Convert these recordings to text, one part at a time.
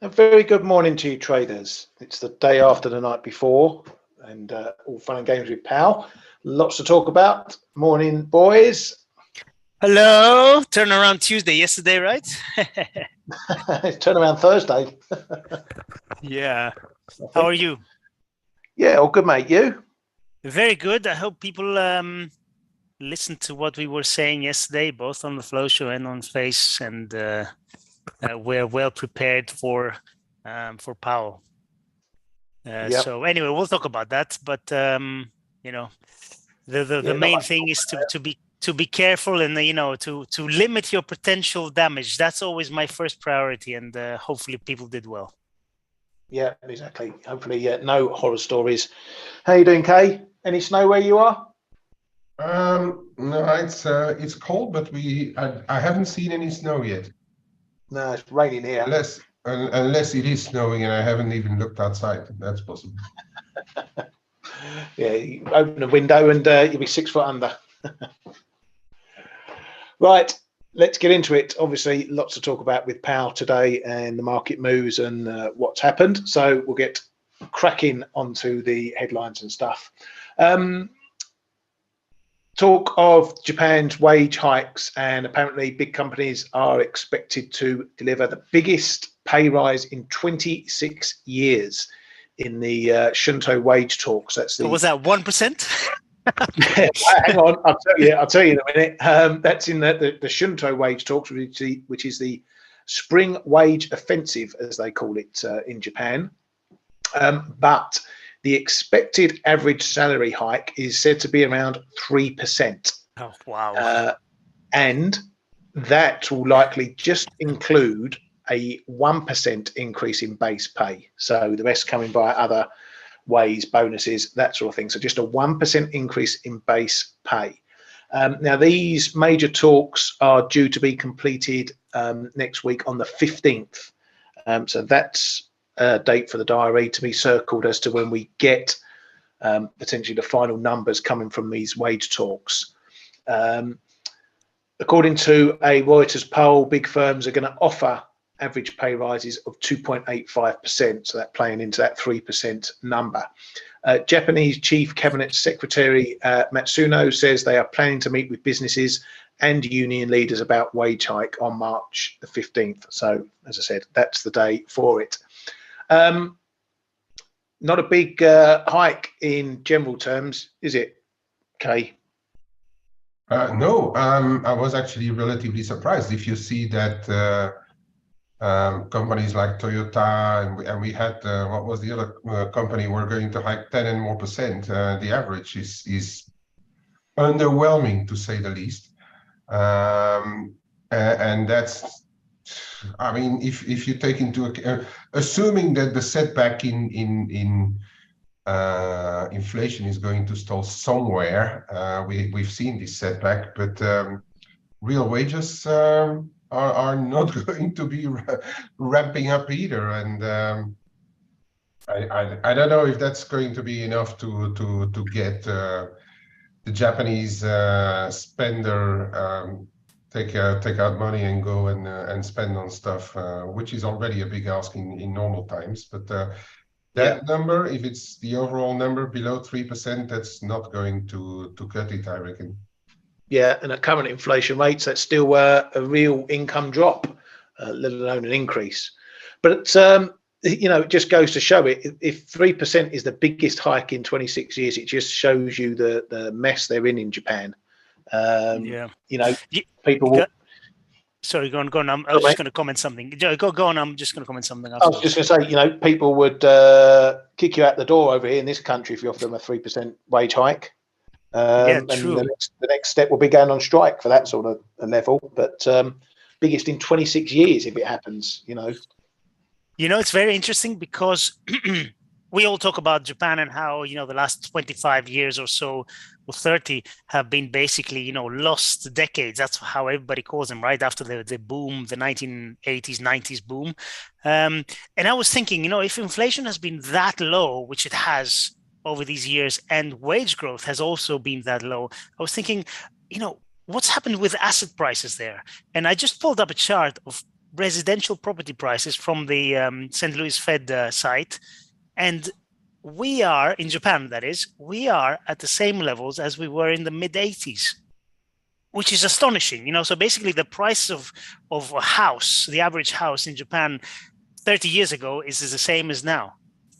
A very good morning to you, traders. It's the day after the night before, and all fun and games with Pal. Lots to talk about. Morning, boys. Hello. Turnaround Tuesday yesterday, right? It's turnaround Thursday. Yeah. How are you? Yeah, all good, mate. You? Very good. I hope people listened to what we were saying yesterday, both on the Flow Show and on F.A.C.E, and we're well prepared for Powell. Yep. So anyway, we'll talk about that. But you know, the main thing is to be careful and to limit your potential damage. That's always my first priority, and hopefully people did well. Yeah, exactly. Hopefully, no horror stories. How you doing, Kay? Any snow where you are? No, it's cold, but I haven't seen any snow yet. No, it's raining here. Unless it is snowing and I haven't even looked outside. That's possible. Yeah, you open a window and you'll be 6 foot under. Right, let's get into it. Obviously, lots to talk about with Powell today and the market moves and what's happened. So we'll get cracking onto the headlines and stuff. Talk of Japan's wage hikes, and apparently big companies are expected to deliver the biggest pay rise in 26 years in the Shunto wage talks. That's the. So was that 1%? Hang on, I'll tell you in a minute. That's in the Shunto wage talks, which is the spring wage offensive, as they call it in Japan. But the expected average salary hike is said to be around 3%. Oh, wow. And that will likely just include a 1% increase in base pay. So the rest coming by other ways, bonuses, that sort of thing. So just a 1% increase in base pay. Now, these major talks are due to be completed next week on the 15th. So that's a date for the diary to be circled as to when we get potentially the final numbers coming from these wage talks. According to a Reuters poll, big firms are going to offer average pay rises of 2.85%, so that playing into that 3% number. Japanese Chief Cabinet Secretary Matsuno says they are planning to meet with businesses and union leaders about wage hike on March the 15th. So, as I said, that's the day for it. Not a big hike in general terms, is it, Kay? No, I was actually relatively surprised. If you see that companies like Toyota and we had what was the other company were going to hike 10 and more percent, the average is underwhelming to say the least. And that's, I mean, if you take into account, assuming that the setback in inflation is going to stall somewhere, we've seen this setback, but real wages are not going to be ramping up either, and I don't know if that's going to be enough to get the Japanese spender take out money and go and spend on stuff, which is already a big ask in normal times. But that number, if it's the overall number below 3%, that's not going to cut it, I reckon. Yeah, and at current inflation rates, that's still a real income drop, let alone an increase. But it just goes to show it. If 3% is the biggest hike in 26 years, it just shows you the mess they're in Japan. People will. Sorry, go on. I was just going to comment something. Go on. I'm just going to comment something. I was just going to say, people would kick you out the door over here in this country if you offer them a 3% wage hike. Yeah, true. And the next step will be going on strike for that sort of a level. But biggest in 26 years if it happens. It's very interesting because we all talk about Japan and how, the last 25 years or so, or 30 have been basically, lost decades. That's how everybody calls them, right? After the boom, the 1980s, 90s boom. And I was thinking, if inflation has been that low, which it has over these years, and wage growth has also been that low, I was thinking, what's happened with asset prices there? And I just pulled up a chart of residential property prices from the St. Louis Fed site, and we are in Japan. That is, we are at the same levels as we were in the mid 80s, which is astonishing. So basically, the price of a house, the average house in Japan 30 years ago, is the same as now.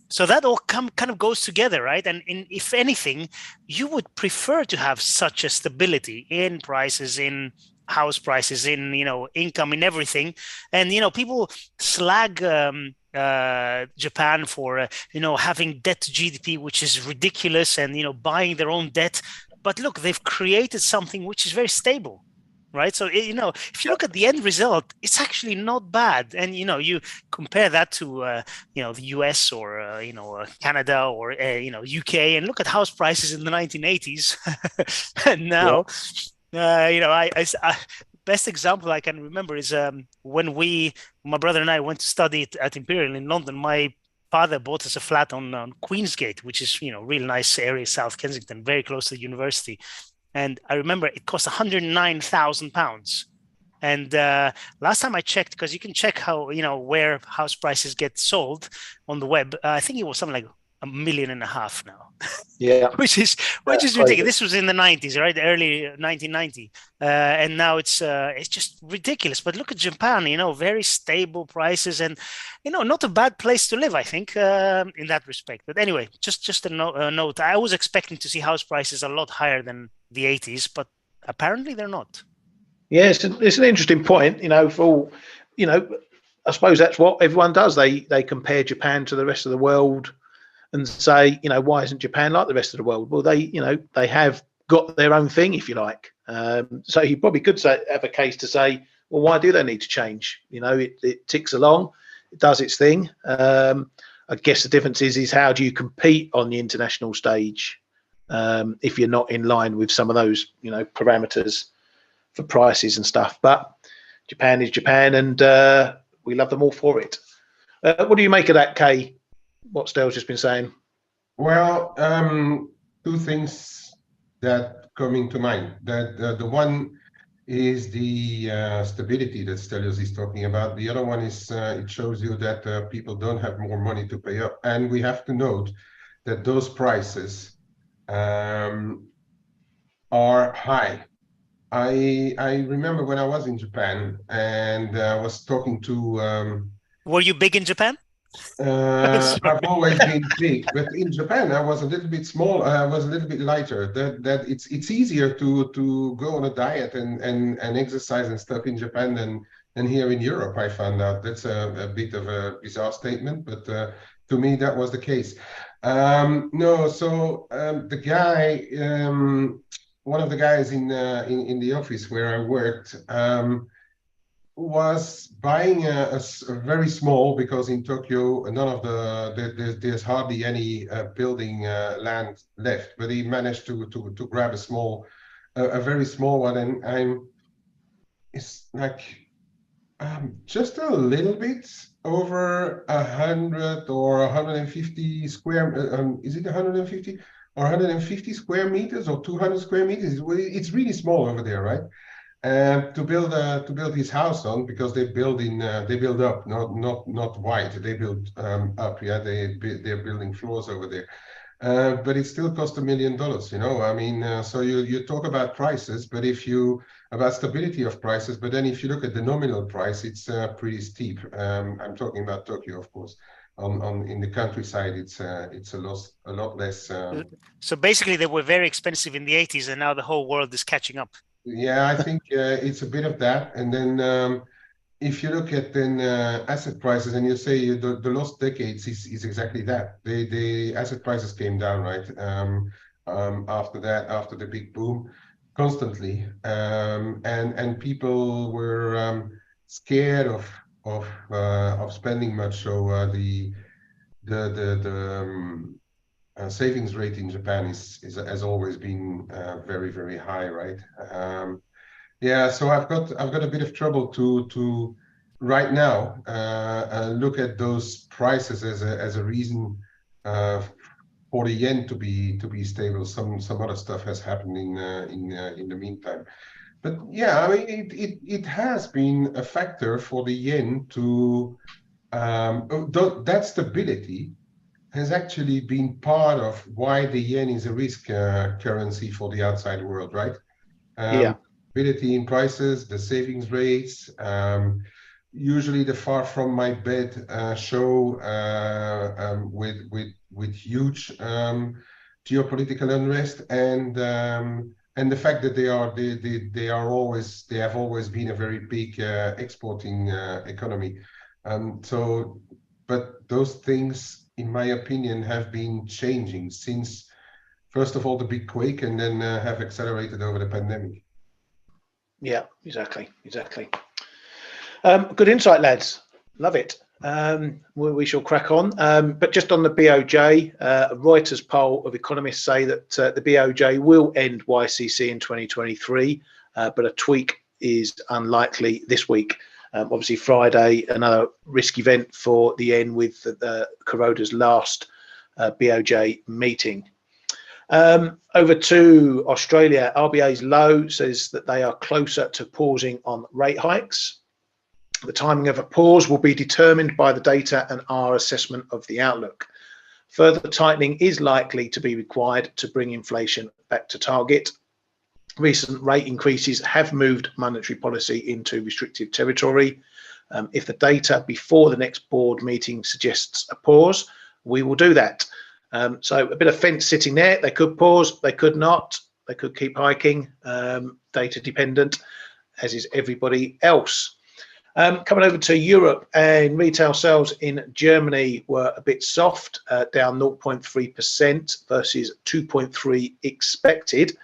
So that all kind of goes together, right? And if anything, you would prefer to have such a stability in prices, in house prices, in income, in everything. And people slag Japan for having debt to GDP, which is ridiculous, and buying their own debt. But look, they've created something which is very stable. Right. So, if you look at the end result, it's actually not bad. And, you compare that to, the US or, Canada or, UK, and look at house prices in the 1980s. And now, best example I can remember is when my brother and I went to study at Imperial in London. My father bought us a flat on Queensgate, which is, really nice area, South Kensington, very close to the university. And I remember it cost £109,000. And last time I checked, because you can check how, where house prices get sold on the web, I think it was something like $1.5 million now. Yeah. which is ridiculous. This was in the 90s, right? Early 1990. And now it's just ridiculous. But look at Japan, very stable prices and, not a bad place to live, I think, in that respect. But anyway, just a note. I was expecting to see house prices a lot higher than the 80s, but apparently they're not. Yeah, it's an interesting point, I suppose that's what everyone does. They compare Japan to the rest of the world and say, why isn't Japan like the rest of the world? Well, they have got their own thing, if you like. So you probably could have a case to say, well, why do they need to change? It ticks along, it does its thing. I guess the difference is how do you compete on the international stage if you're not in line with some of those, parameters for prices and stuff. But Japan is Japan, and we love them all for it. What do you make of that, Kay? What Dale's just been saying? Well, two things that coming to mind. That the one is the stability that Stelios is talking about. The other one is it shows you that people don't have more money to pay up, and we have to note that those prices are high. I remember when I was in Japan and I was talking to. Were you big in Japan? I've always been big, but in Japan I was a little bit small. I was a little bit lighter. That it's easier to go on a diet and exercise and stuff in Japan than here in Europe. I found out that's a bit of a bizarre statement, but to me that was the case. No, so the guy, one of the guys in the office where I worked. Was buying a very small, because in Tokyo none of there's hardly any building land left, but he managed to grab a very small one, and it's like just a little bit over 100 or 150 square. Is it 150 or 150 square meters or 200 square meters? It's really small over there, right? To build his house on, because they build up, not wide. They build up. Yeah, they're building floors over there. But it still cost $1 million. I mean, so you talk about prices, but about stability of prices, but then if you look at the nominal price, it's pretty steep. I'm talking about Tokyo, of course. In the countryside, it's a lot less. So basically, they were very expensive in the 80s, and now the whole world is catching up. Yeah, I think it's a bit of that. And then if you look at asset prices, and you say the last decades is exactly that. The asset prices came down, right? After the big boom, constantly, and people were scared of spending much. So the savings rate in Japan has always been very, very high, right? Yeah, so I've got a bit of trouble to right now look at those prices as a reason for the yen to be stable. Some other stuff has happened in the meantime. But yeah, I mean, it has been a factor for the yen to that stability has actually been part of why the yen is a risk currency for the outside world, right? Yeah. Stability in prices, the savings rates, usually the far from my bed show with huge geopolitical unrest and the fact that they have always been a very big exporting economy. But those things, in my opinion, have been changing since, first of all, the big quake, and then have accelerated over the pandemic. Yeah, exactly. Good insight, lads. Love it. We shall crack on. But just on the BOJ, a Reuters poll of economists say that the BOJ will end YCC in 2023, but a tweak is unlikely this week. Obviously, Friday, another risk event for the yen with Kuroda's last BOJ meeting. Over to Australia, RBA's low says that they are closer to pausing on rate hikes. The timing of a pause will be determined by the data and our assessment of the outlook. Further tightening is likely to be required to bring inflation back to target. Recent rate increases have moved monetary policy into restrictive territory. If the data before the next board meeting suggests a pause, we will do that. So a bit of fence sitting there. They could pause, they could not, they could keep hiking, data dependent, as is everybody else. Coming over to Europe, and retail sales in Germany were a bit soft, down 0.3% versus 2.3% expected.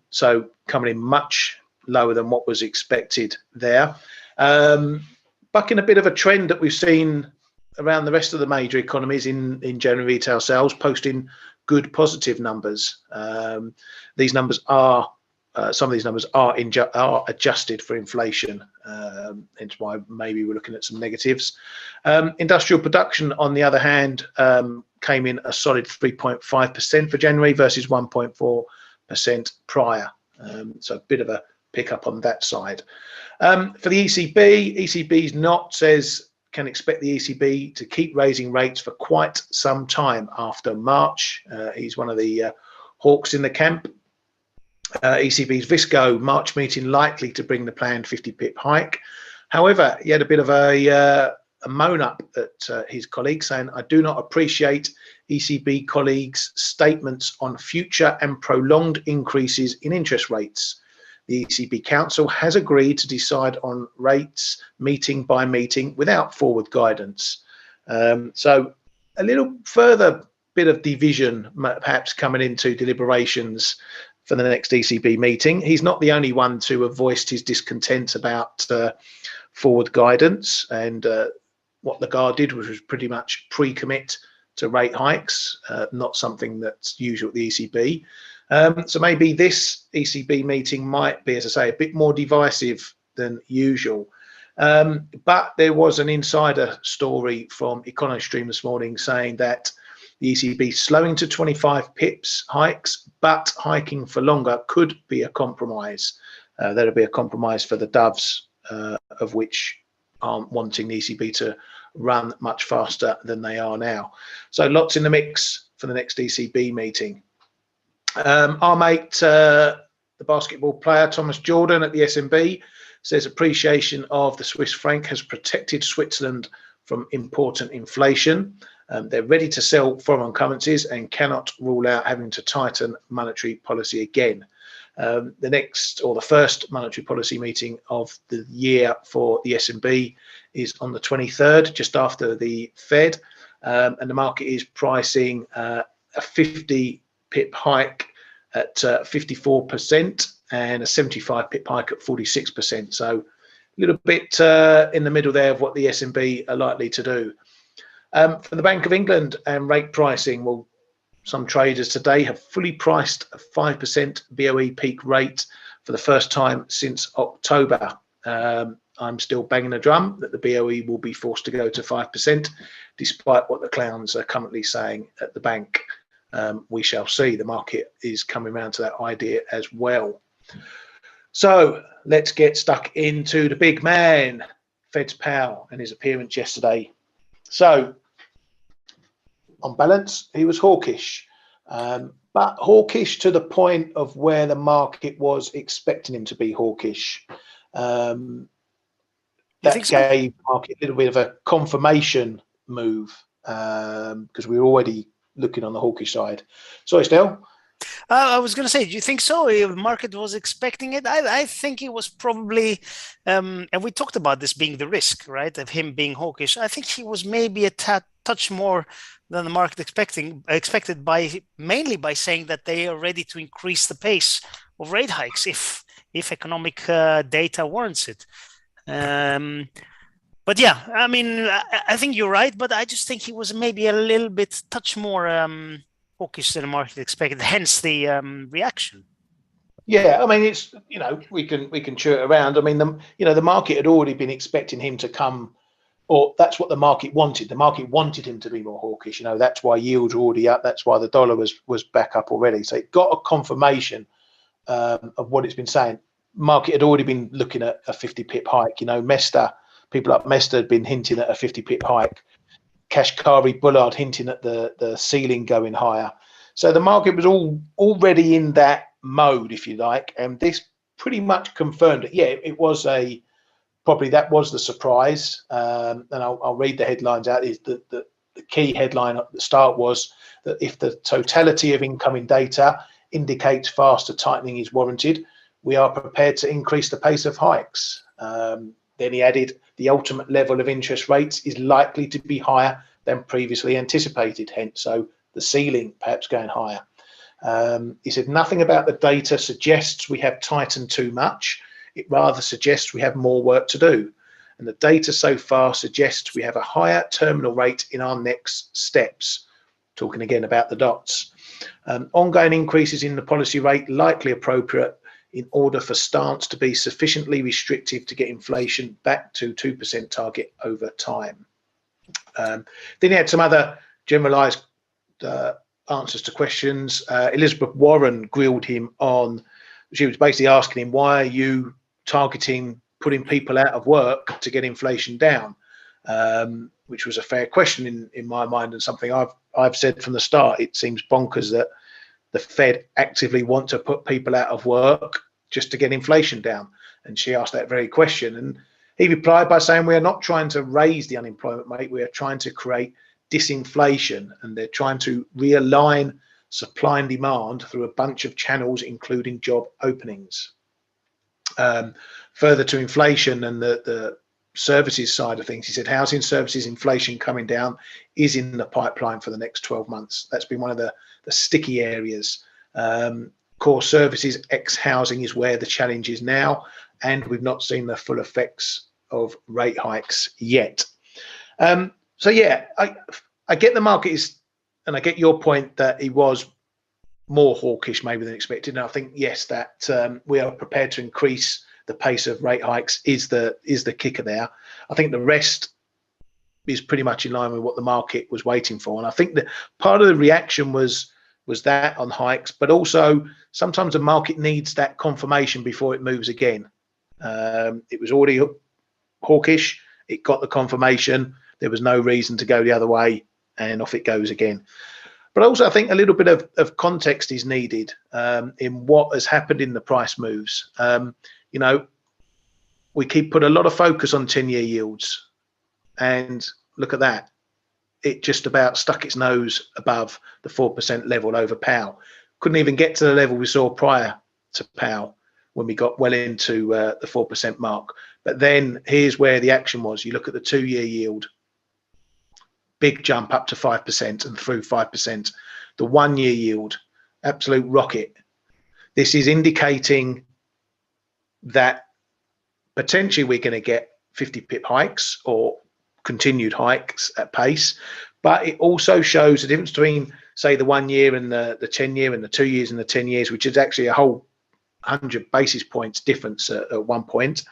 So coming in much lower than what was expected there. Bucking a bit of a trend that we've seen around the rest of the major economies in January retail sales, posting good positive numbers. These numbers are some of these numbers are adjusted for inflation, hence why maybe we're looking at some negatives. Industrial production, on the other hand, came in a solid 3.5% for January versus 1.4% prior. So a bit of a pickup on that side. For the ECB's not says can expect the ECB to keep raising rates for quite some time after March. He's one of the hawks in the camp. ECB's Visco March meeting likely to bring the planned 50 pip hike. However, he had a bit of a moan up at his colleagues, saying, I do not appreciate ECB colleagues' statements on future and prolonged increases in interest rates. The ECB Council has agreed to decide on rates meeting by meeting without forward guidance. So a little further bit of division perhaps coming into deliberations for the next ECB meeting. He's not the only one to have voiced his discontent about forward guidance, and what Lagarde did was pretty much pre-commit to rate hikes, not something that's usual at the ECB. So maybe this ECB meeting might be, as I say, a bit more divisive than usual. But there was an insider story from EconoStream this morning saying that the ECB slowing to 25 pips hikes, but hiking for longer could be a compromise. That'll be a compromise for the doves, of which aren't wanting the ECB to run much faster than they are now. So lots in the mix for the next ECB meeting. Our mate, the basketball player Thomas Jordan at the SNB, says appreciation of the Swiss franc has protected Switzerland from important inflation. They're ready to sell foreign currencies and cannot rule out having to tighten monetary policy again. The first monetary policy meeting of the year for the SNB is on the 23rd, just after the Fed, and the market is pricing a 50 pip hike at 54% and a 75 pip hike at 46%. So a little bit in the middle there of what the SNB are likely to do. For the Bank of England and rate pricing, well, some traders today have fully priced a 5% BOE peak rate for the first time since October. I'm still banging a drum that the BOE will be forced to go to 5%, despite what the clowns are currently saying at the bank. We shall see. The market is coming around to that idea as well. So let's get stuck into the big man, Fed's Powell, and his appearance yesterday. So on balance, he was hawkish, but hawkish to the point of where the market was expecting him to be hawkish. That gave the market a little bit of a confirmation move because we were already looking on the hawkish side. Sorry, Dale. I was going to say, do you think so? The market was expecting it. I think it was probably, and we talked about this being the risk, right, of him being hawkish. I think he was maybe a touch more than the market expected mainly by saying that they are ready to increase the pace of rate hikes if economic data warrants it. But yeah, I mean, I think you're right, but I just think he was maybe a little bit touch more hawkish than the market expected, hence the reaction. Yeah, I mean, it's, you know, we can chew it around. I mean, the market had already been expecting him to come, or that's what the market wanted. The market wanted him to be more hawkish. You know, that's why yields were already up. That's why the dollar was back up already. So it got a confirmation of what it's been saying. Market had already been looking at a 50 pip hike. You know, people like Mester had been hinting at a 50 pip hike. Kashkari, Bullard hinting at the ceiling going higher. So the market was already in that mode, if you like, and this pretty much confirmed it. Yeah, it was probably that was the surprise. And I'll read the headlines out. Is the key headline at the start was that if the totality of incoming data indicates faster tightening is warranted, we are prepared to increase the pace of hikes. Then he added, the ultimate level of interest rates is likely to be higher than previously anticipated, hence so the ceiling perhaps going higher. He said, nothing about the data suggests we have tightened too much. It rather suggests we have more work to do. And the data so far suggests we have a higher terminal rate in our next steps. Talking again about the dots. Ongoing increases in the policy rate likely appropriate in order for stance to be sufficiently restrictive to get inflation back to 2% target over time. Then he had some other generalized answers to questions. Elizabeth Warren grilled him on, she was basically asking him, why are you targeting putting people out of work to get inflation down? Which was a fair question in my mind, and something I've said from the start. It seems bonkers that the Fed actively want to put people out of work just to get inflation down. And she asked that very question. And he replied by saying, we are not trying to raise the unemployment rate. We are trying to create disinflation. And they're trying to realign supply and demand through a bunch of channels, including job openings. Further to inflation and the services side of things, he said, housing services inflation coming down is in the pipeline for the next 12 months. That's been one of the sticky areas. Core services ex-housing is where the challenge is now, and we've not seen the full effects of rate hikes yet. So yeah, I get the market is, and I get your point that he was more hawkish maybe than expected. And I think, yes, that we are prepared to increase the pace of rate hikes is the kicker there. I think the rest is pretty much in line with what the market was waiting for. And I think that part of the reaction was that on hikes, but also sometimes the market needs that confirmation before it moves again. It was already hawkish. It got the confirmation. There was no reason to go the other way, and off it goes again. But also I think a little bit of context is needed in what has happened in the price moves. You know, we put a lot of focus on 10-year yields, and look at that. It just about stuck its nose above the 4% level over Powell. Couldn't even get to the level we saw prior to Powell when we got well into the 4% mark. But then here's where the action was. You look at the 2-year yield, big jump up to 5% and through 5%. The 1-year yield, absolute rocket. This is indicating that potentially we're going to get 50 pip hikes or continued hikes at pace, but it also shows the difference between, say, the 1 year and the 10-year and the 2 years and the 10 years, which is actually a whole 100 basis points difference at one point.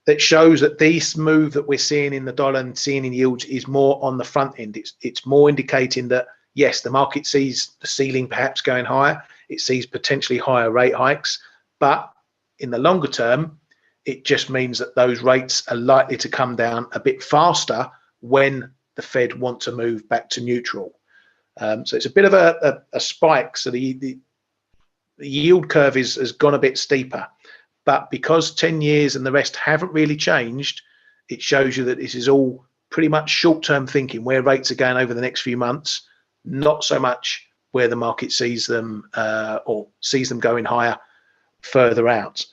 That shows that this move that we're seeing in the dollar and seeing in yields is more on the front end. It's more indicating that, yes, the market sees the ceiling perhaps going higher. It sees potentially higher rate hikes, but in the longer term, it just means that those rates are likely to come down a bit faster when the Fed want to move back to neutral. So it's a bit of a spike. So the yield curve has gone a bit steeper, but because 10 years and the rest haven't really changed, it shows you that this is all pretty much short-term thinking, where rates are going over the next few months, not so much where the market sees them or sees them going higher further out.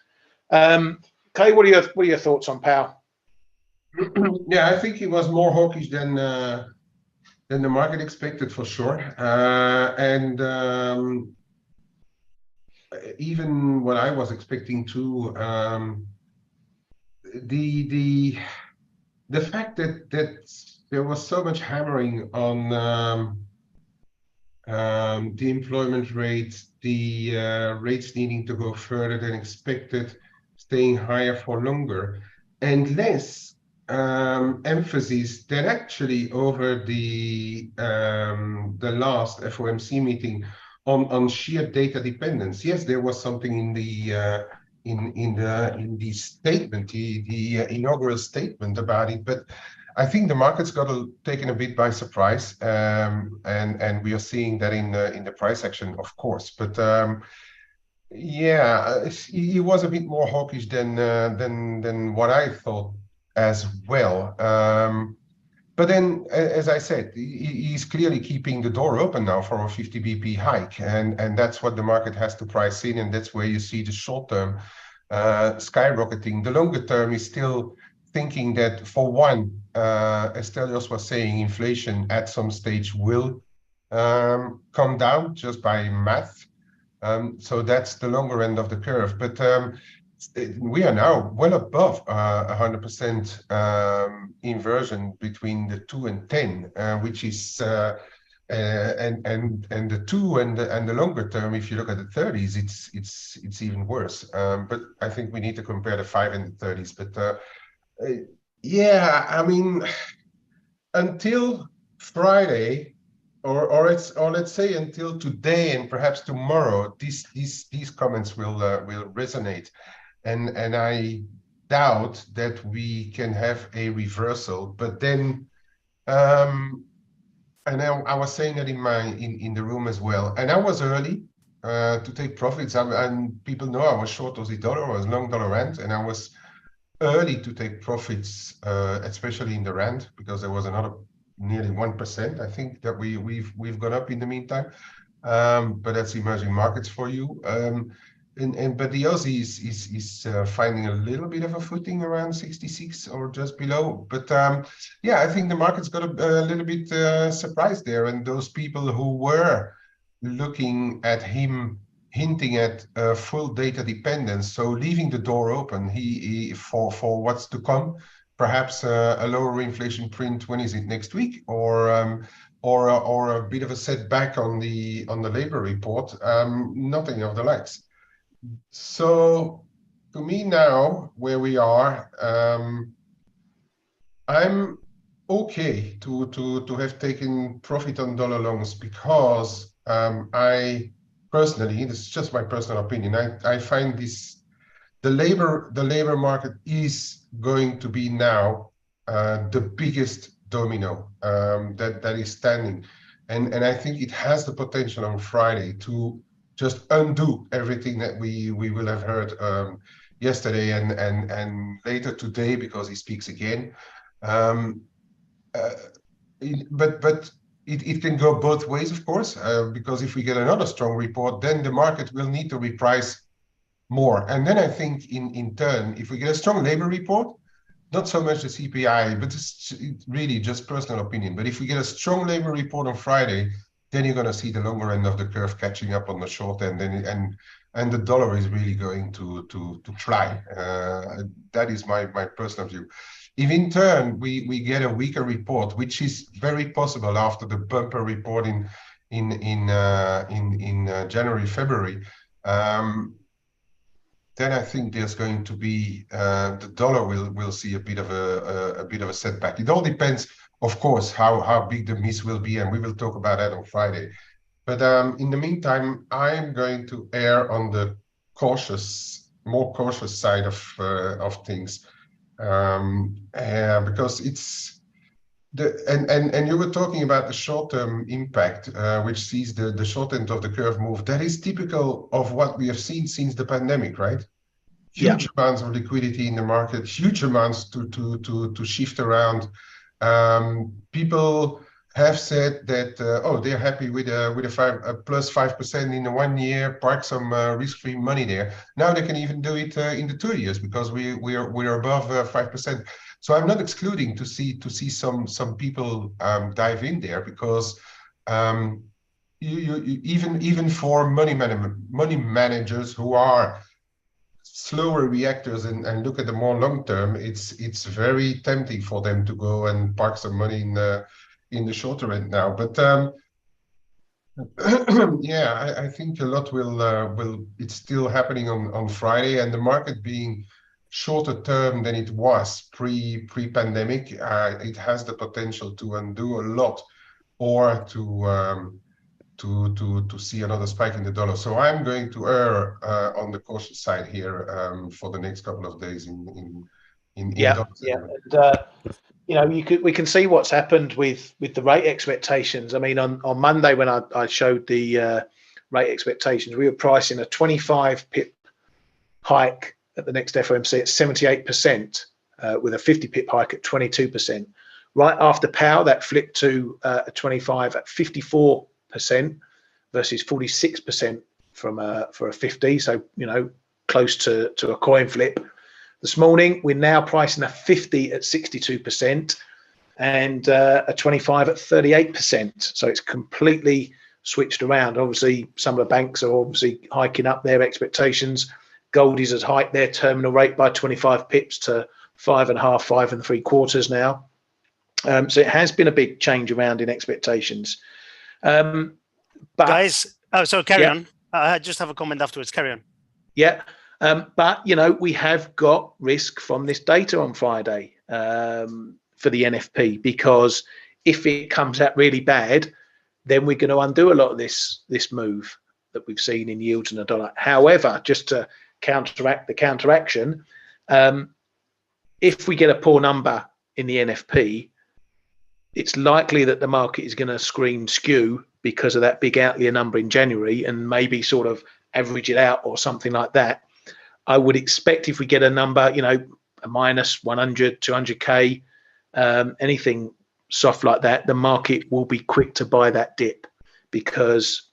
Kay, what are your thoughts on Powell? Yeah, I think he was more hawkish than the market expected, for sure. Even what I was expecting too, the fact that there was so much hammering on the employment rates, the rates needing to go further than expected, staying higher for longer, and less emphasis than actually over the last FOMC meeting on sheer data dependence. Yes, there was something in the statement, the inaugural statement about it, but I think the market's got taken a bit by surprise, and we are seeing that in the price action, of course. But yeah, he was a bit more hawkish than what I thought as well. But then, as I said, he's clearly keeping the door open now for a 50 BP hike, and that's what the market has to price in, and that's where you see the short term skyrocketing. The longer term is still thinking that, for one, as Stelios was saying, inflation at some stage will come down just by math. So that's the longer end of the curve. But we are now well above 100% inversion between the 2 and 10, which is and the 2 and the longer term. If you look at the 30s, it's even worse. But I think we need to compare the 5 and the 30s. But yeah, I mean, until Friday, or let's say until today and perhaps tomorrow, these comments will resonate, and I doubt that we can have a reversal. But then, and I was saying that in the room as well, and I was early to take profits. And people know I was short Aussie dollar, I was long dollar rand, and I was early to take profits, especially in the rand, because there was another nearly 1%. I think that we've gone up in the meantime, but that's emerging markets for you. But the Aussie is finding a little bit of a footing around 66 or just below. But yeah, I think the market's got a little bit surprised there, and those people who were looking at him hinting at full data dependence, so leaving the door open he for what's to come, perhaps a lower inflation print. When is it? Next week, or a bit of a setback on the labor report. Nothing of the likes. So to me now, where we are, I'm okay to have taken profit on dollar longs, because I personally, this is just my personal opinion, I find the labor market is going to be now the biggest domino that is standing, and I think it has the potential on Friday to just undo everything that we will have heard yesterday and later today, because he speaks again. But it can go both ways, of course, because if we get another strong report, then the market will need to reprice more. And then I think in turn, if we get a strong labor report, not so much the CPI, but it's really just personal opinion, but if we get a strong labor report on Friday, then you're going to see the longer end of the curve catching up on the short end, and the dollar is really going to fly. That is my personal view. If in turn we get a weaker report, which is very possible after the bumper report in January, February, then I think there's going to be the dollar will see a bit of a setback. It all depends, of course, how big the miss will be, and we will talk about that on Friday. But in the meantime, I'm going to err on the cautious more cautious side of things, because it's and you were talking about the short-term impact, which sees the short end of the curve move. That is typical of what we have seen since the pandemic, right? Huge amounts of liquidity in the market, huge amounts to shift around. People have said that they're happy with a plus 5% in the 1 year, park some risk-free money there. Now they can even do it in the 2 years because we're above 5%. So I'm not excluding to see some people dive in there, because you even for money managers who are slower reactors and look at the more long term, it's very tempting for them to go and park some money in the shorter end now. But yeah, I think a lot will it's still happening on Friday, and the market being shorter term than it was pre-pandemic, it has the potential to undo a lot, or to see another spike in the dollar. So I'm going to err on the cautious side here for the next couple of days in dollars. And we can see what's happened with the rate expectations. I mean, on Monday when I showed the rate expectations, we were pricing a 25 pip hike at the next FOMC at 78%, with a 50 pip hike at 22%. Right after Powell, that flipped to a 25 at 54%. Versus 46% for a 50, so close to a coin flip. This morning we're now pricing a 50 at 62% and a 25 at 38%. So it's completely switched around. Obviously, some of the banks are obviously hiking up their expectations. Goldies has hiked their terminal rate by 25 pips to 5.5, 5.75 now. So it has been a big change around in expectations. But guys, carry on. I just have a comment afterwards. Carry on. Yeah, but we have got risk from this data on Friday for the NFP, because if it comes out really bad, then we're going to undo a lot of this move that we've seen in yields in the dollar. However, just to counteract the counteraction, if we get a poor number in the NFP, it's likely that the market is going to scream skew because of that big outlier number in January, and maybe sort of average it out or something like that. I would expect if we get a number, a minus 100, 200K, anything soft like that, the market will be quick to buy that dip, because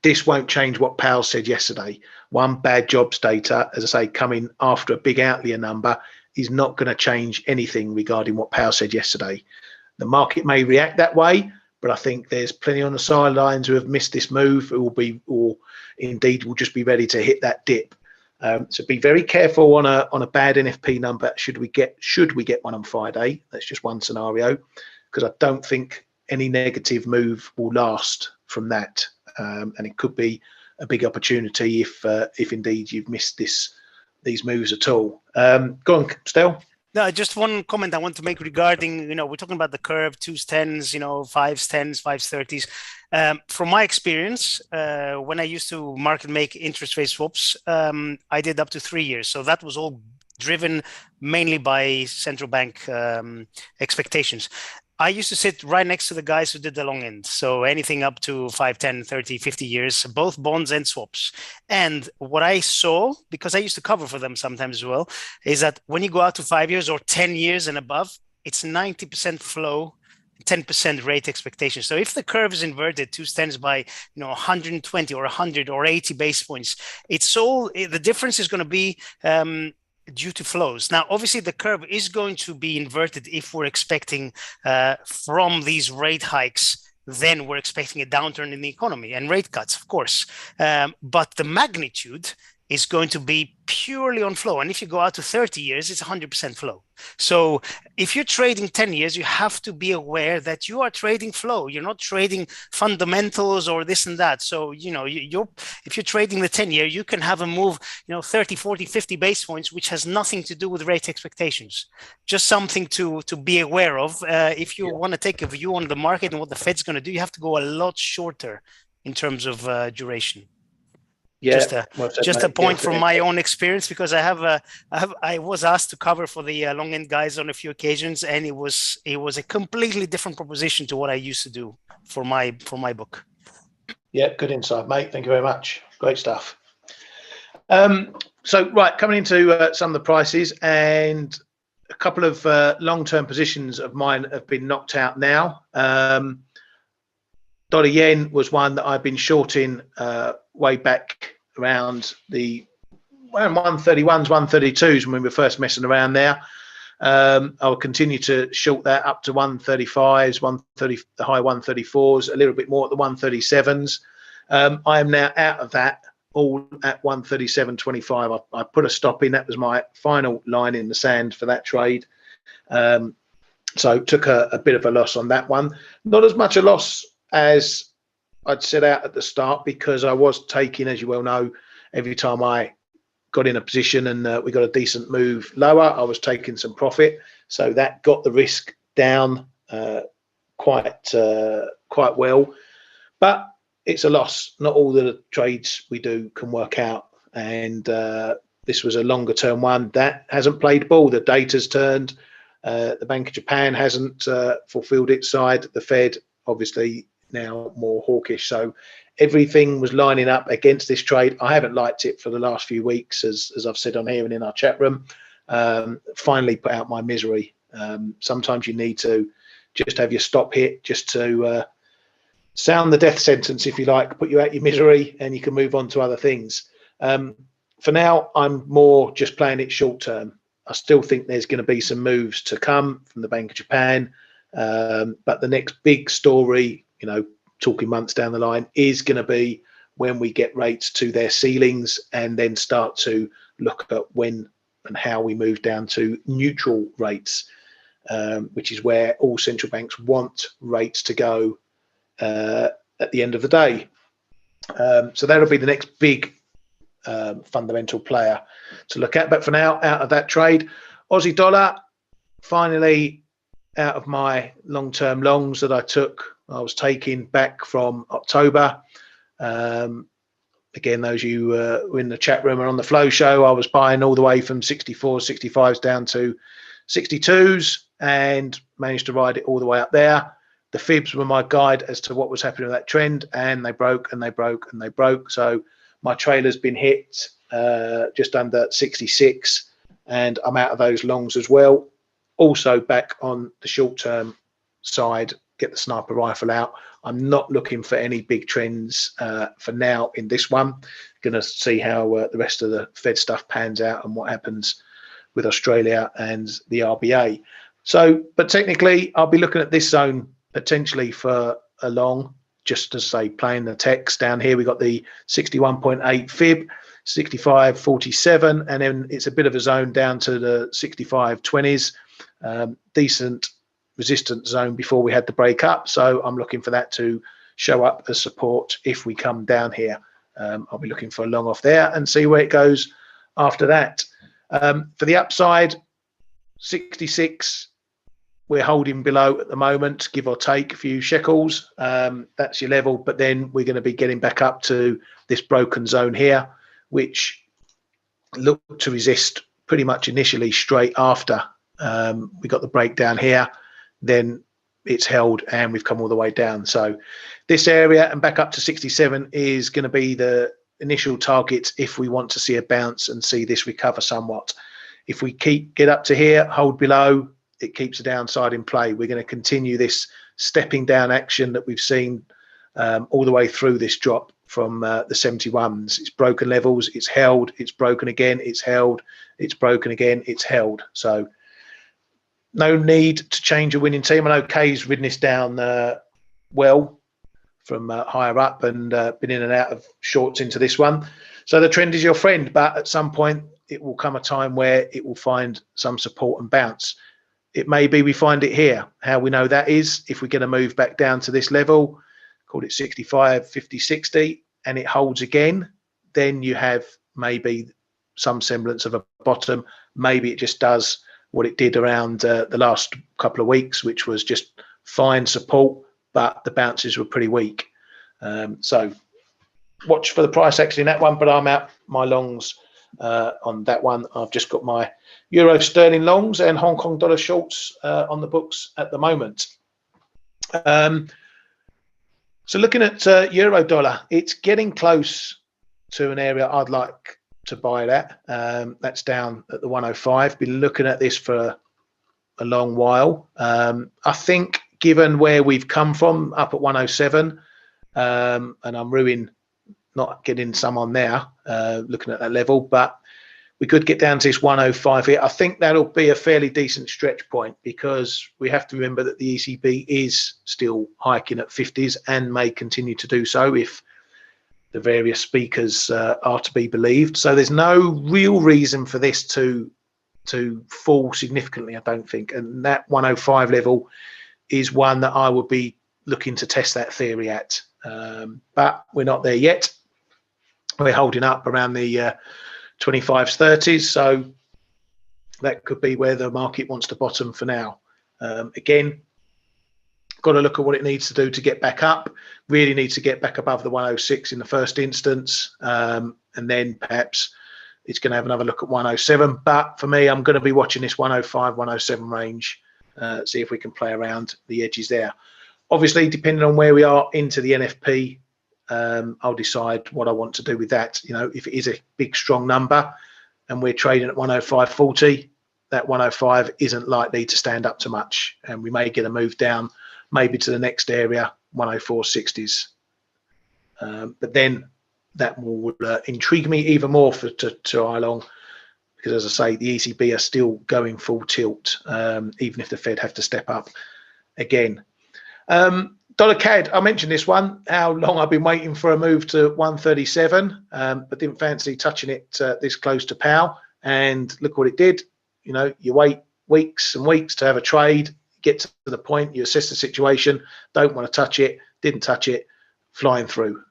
this won't change what Powell said yesterday. One bad jobs data, as I say, coming after a big outlier number is not going to change anything regarding what Powell said yesterday. The market may react that way, but I think there's plenty on the sidelines who have missed this move, who or indeed will just be ready to hit that dip. So be very careful on a bad NFP number. Should we get one on Friday? That's just one scenario, because I don't think any negative move will last from that, and it could be a big opportunity if indeed you've missed these moves at all. Go on, Stel. No, just one comment I want to make regarding, we're talking about the curve, 2s, 10s, 5s, 10s, 5s, 30s. From my experience, when I used to market make interest rate swaps, I did up to 3 years. So that was all driven mainly by central bank expectations. I used to sit right next to the guys who did the long end. So anything up to 5, 10, 30, 50 years, both bonds and swaps. And what I saw, because I used to cover for them sometimes as well, is that when you go out to 5 years or 10 years and above, it's 90% flow, 10% rate expectation. So if the curve is inverted, 2s, 10s by 120 or 100 or 80 basis points, the difference is going to be due to flows. Now, obviously, the curve is going to be inverted if we're expecting from these rate hikes, then we're expecting a downturn in the economy and rate cuts, of course. But the magnitude is going to be purely on flow. And if you go out to 30 years, it's 100% flow. So if you're trading 10 years, you have to be aware that you are trading flow. You're not trading fundamentals or this and that. So, if you're trading the 10-year, you can have a move, 30, 40, 50 basis points, which has nothing to do with rate expectations. Just something to be aware of. If you want to take a view on the market and what the Fed's going to do, you have to go a lot shorter in terms of duration. Yeah, just a point from my own experience, because I was asked to cover for the long end guys on a few occasions, and it was a completely different proposition to what I used to do for my book. Yeah, good insight, mate. Thank you very much. Great stuff. So right, coming into some of the prices, and a couple of long-term positions of mine have been knocked out now. Dollar yen was one that I've been shorting way back around 131s, 132s when we were first messing around there. I will continue to short that up to 135s, 130, the high 134s, a little bit more at the 137s. I am now out of that, all at 137.25. I put a stop in. That was my final line in the sand for that trade. So took a bit of a loss on that one. Not as much a loss as I'd set out at the start, because I was taking, as you well know, every time I got in a position and we got a decent move lower, I was taking some profit. So that got the risk down quite well. But it's a loss. Not all the trades we do can work out. And this was a longer term one that hasn't played ball. The data's turned. The Bank of Japan hasn't fulfilled its side. The Fed, obviously, now more hawkish. So everything was lining up against this trade. I haven't liked it for the last few weeks, as I've said on here and in our chat room. Finally put out my misery. Sometimes you need to just have your stop hit, just to sound the death sentence, if you like, put you out your misery, and you can move on to other things. For now, I'm more just playing it short term. I still think there's going to be some moves to come from the Bank of Japan. But the next big story, talking months down the line, is going to be when we get rates to their ceilings, and then start to look at when and how we move down to neutral rates, which is where all central banks want rates to go at the end of the day. So that'll be the next big fundamental player to look at. But for now, out of that trade. Aussie dollar, finally out of my long-term longs that I was taking back from October. Again, those you were in the chat room or on the flow show, I was buying all the way from 64s, 65s down to 62s, and managed to ride it all the way up there. The fibs were my guide as to what was happening with that trend, and they broke and they broke and they broke. So my trailer's been hit just under 66, and I'm out of those longs as well. Also back on the short-term side, get the sniper rifle out. I'm not looking for any big trends for now in this one. Going to see how the rest of the Fed stuff pans out and what happens with Australia and the RBA. So, but technically, I'll be looking at this zone potentially for a long, just to say, playing the text. Down here, we got the 61.8 fib, 65.47, and then it's a bit of a zone down to the 65.20s. Decent resistance zone before we had the break up, so I'm looking for that to show up as support if we come down here. I'll be looking for a long off there and see where it goes after that. For the upside, 66 we're holding below at the moment, give or take a few shekels. That's your level, but then we're going to be getting back up to this broken zone here, which looked to resist pretty much initially straight after we got the breakdown here. Then it's held and we've come all the way down. So this area and back up to 67 is going to be the initial target if we want to see a bounce and see this recover somewhat. If we get up to here, hold below, it keeps the downside in play. We're going to continue this stepping down action that we've seen all the way through this drop from the 71s. It's broken levels, it's held, it's broken again, it's held, it's broken again, it's held. So no need to change a winning team. I know Kay's ridden this down well from higher up and been in and out of shorts into this one. So the trend is your friend, but at some point it will come a time where it will find some support and bounce. It may be we find it here. How we know that is if we get a move back down to this level, call it 65, 50, 60, and it holds again, then you have maybe some semblance of a bottom. Maybe it just does what it did around the last couple of weeks, which was just fine support, but the bounces were pretty weak. So watch for the price action in that one, but I'm out my longs on that one. I've just got my euro sterling longs and Hong Kong dollar shorts on the books at the moment. So looking at euro dollar, it's getting close to an area I'd like to buy that. That's down at the 105. Been looking at this for a long while. I think given where we've come from, up at 107, and I'm ruining not getting some on there, looking at that level, but we could get down to this 105 here. I think that'll be a fairly decent stretch point, because we have to remember that the ECB is still hiking at 50s and may continue to do so if the various speakers are to be believed. So there's no real reason for this to fall significantly, I don't think. And that 105 level is one that I would be looking to test that theory at. But we're not there yet. We're holding up around the 25s, 30s. So that could be where the market wants to bottom for now. Again, got to look at what it needs to do to get back up. Really needs to get back above the 106 in the first instance. And then perhaps it's going to have another look at 107. But for me, I'm going to be watching this 105, 107 range, see if we can play around the edges there. Obviously, depending on where we are into the NFP, I'll decide what I want to do with that. You know, if it is a big, strong number and we're trading at 105.40, that 105 isn't likely to stand up to much. And we may get a move down, maybe to the next area, 104.60s. But then that will intrigue me even more to eye long, because as I say, the ECB are still going full tilt, even if the Fed have to step up again. Dollar CAD, I mentioned this one, how long I've been waiting for a move to 137, but didn't fancy touching it this close to POW. And look what it did. You know, you wait weeks and weeks to have a trade, get to the point, you assess the situation, don't want to touch it, didn't touch it, flying through.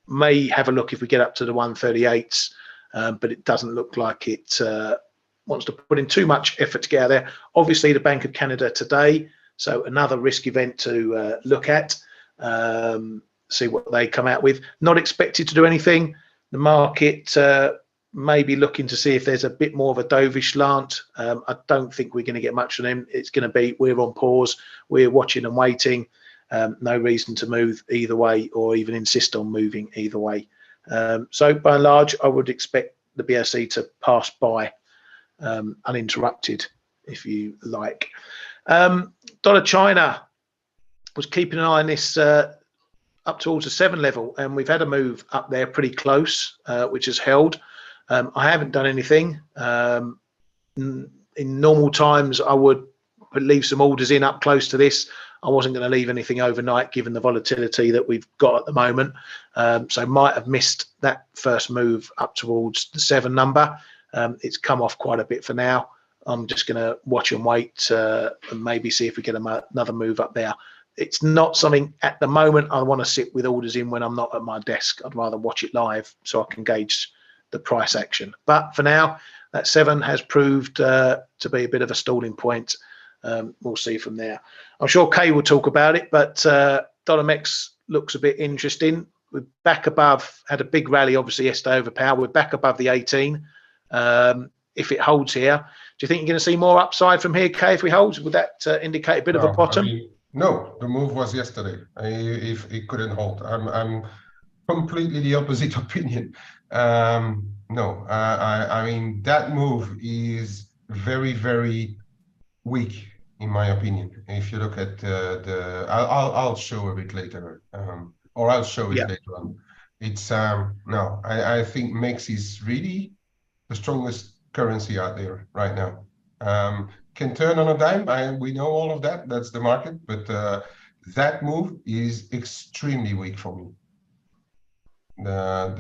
May have a look if we get up to the 138s, but it doesn't look like it wants to put in too much effort to get out there. Obviously, the Bank of Canada today, so another risk event to look at, see what they come out with. Not expected to do anything. The market may be looking to see if there's a bit more of a dovish slant. I don't think we're going to get much from them. It's going to be, we're on pause, we're watching and waiting. No reason to move either way or even insist on moving either way. So by and large, I would expect the BSC to pass by uninterrupted, if you like. Dollar China was keeping an eye on this up towards the 7 level, and we've had a move up there pretty close, which has held. I haven't done anything. In normal times, I would leave some orders in up close to this. I wasn't going to leave anything overnight, given the volatility that we've got at the moment. So might have missed that first move up towards the 7 number. It's come off quite a bit for now. I'm just going to watch and wait and maybe see if we get another move up there. It's not something at the moment I want to sit with orders in when I'm not at my desk. I'd rather watch it live so I can gauge the price action. But for now, that 7 has proved to be a bit of a stalling point. We'll see from there. I'm sure Kay will talk about it, but dollar MEX looks a bit interesting. We're back above, had a big rally obviously yesterday over POW. We're back above the 18. If it holds here, do you think you're going to see more upside from here, Kay, if we hold? Would that indicate a bit of a bottom? I mean, no, the move was yesterday. If it couldn't hold, I'm completely the opposite opinion. No, I mean, that move is very, very weak, in my opinion. If you look at I'll show a bit later, or I'll show it later on. It's no, I think MEX is really the strongest currency out there right now. Can turn on a dime. We know all of that. That's the market, but that move is extremely weak for me. No,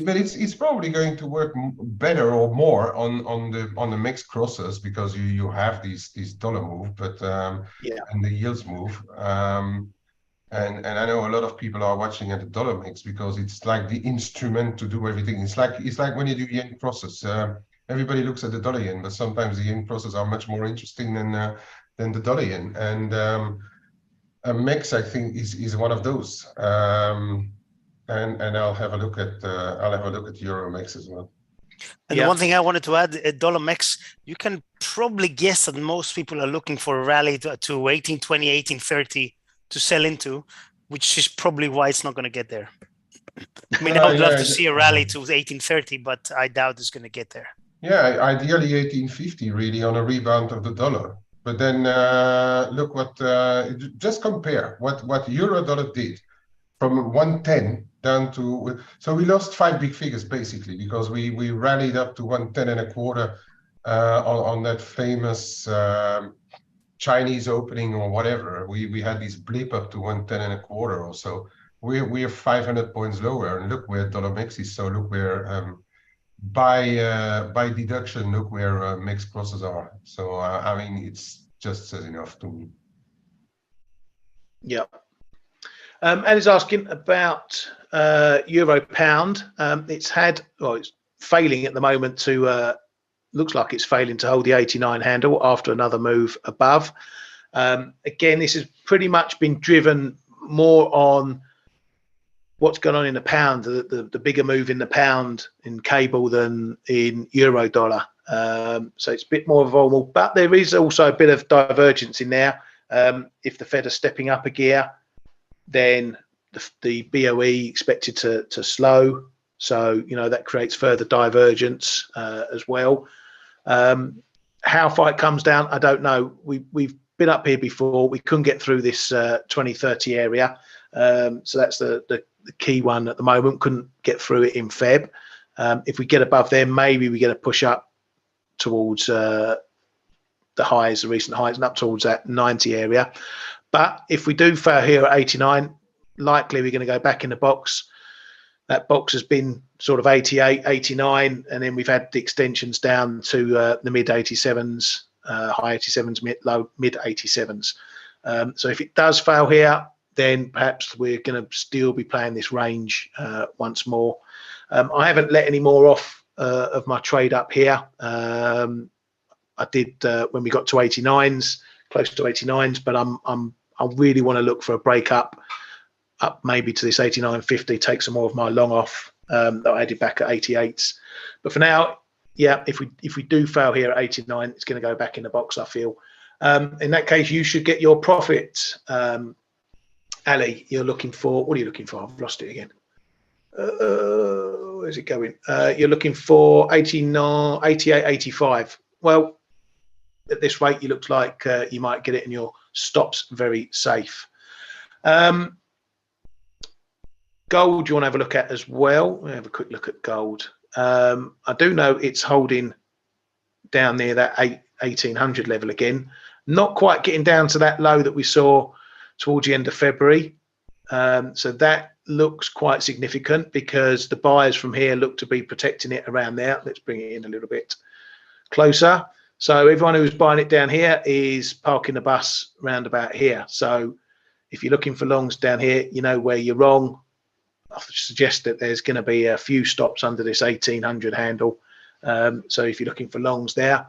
but it's probably going to work better or more on the MEX crosses, because you have these dollar move, but and the yields move. And I know a lot of people are watching at the dollar MEX because it's like the instrument to do everything. It's like when you do yen crosses. Everybody looks at the dollar yen, but sometimes the yen crosses are much more interesting than the dollar yen. And mix, I think, is one of those. And I'll have a look at Euro mix as well. And the one thing I wanted to add, dollar mix, you can probably guess that most people are looking for a rally to 1820, 1830 to sell into, which is probably why it's not going to get there. I mean, I would love to see a rally to 1830, but I doubt it's going to get there. Yeah, ideally 1850 really on a rebound of the dollar. But then look what, just compare what euro dollar did from 110 down to, so we lost 5 big figures basically, because we rallied up to 110.25 on that famous Chinese opening or whatever. We had this blip up to 110.25 or so. We're 500 points lower, and look where dollar mix is. So look where by deduction, look where mixed crosses are. So I mean, it's just says enough to me. Yeah. And he's asking about euro pound. It's failing at the moment to looks like it's failing to hold the 89 handle after another move above. Again, this has pretty much been driven more on what's going on in the pound, the bigger move in the pound in cable than in euro dollar. So it's a bit more vulnerable, but there is also a bit of divergence in there. If the Fed are stepping up a gear, then the BOE expected to slow. So, you know, that creates further divergence as well. How far it comes down, I don't know. We've been up here before. We couldn't get through this 2030 area. So that's the key one at the moment. Couldn't get through it in Feb. If we get above there, maybe we get a push up towards the highs, the recent highs, and up towards that 90 area. But if we do fail here at 89, likely we're going to go back in the box. That box has been sort of 88, 89, and then we've had the extensions down to the mid 87s, high 87s, mid 87s. So if it does fail here, then perhaps we're going to still be playing this range once more. I haven't let any more off of my trade up here. I did when we got to 89s, close to 89s, but I really want to look for a break up maybe to this 89.50, take some more of my long off that I added back at 88s. But for now, yeah, if we do fail here at 89, it's going to go back in the box, I feel. In that case, you should get your profit. Ali, you're looking for, what are you looking for? I've lost it again. Where's it going? You're looking for 89, 88, 85. Well, at this rate, you look like you might get it in your stops very safe. Gold, you want to have a look at as well. We'll have a quick look at gold. I do know it's holding down near that 1800 level again. Not quite getting down to that low that we saw towards the end of February. So that looks quite significant because the buyers from here look to be protecting it around there. Let's bring it in a little bit closer. So everyone who's buying it down here is parking the bus round about here. So if you're looking for longs down here, you know where you're wrong. I suggest that there's going to be a few stops under this 1800 handle. So if you're looking for longs there,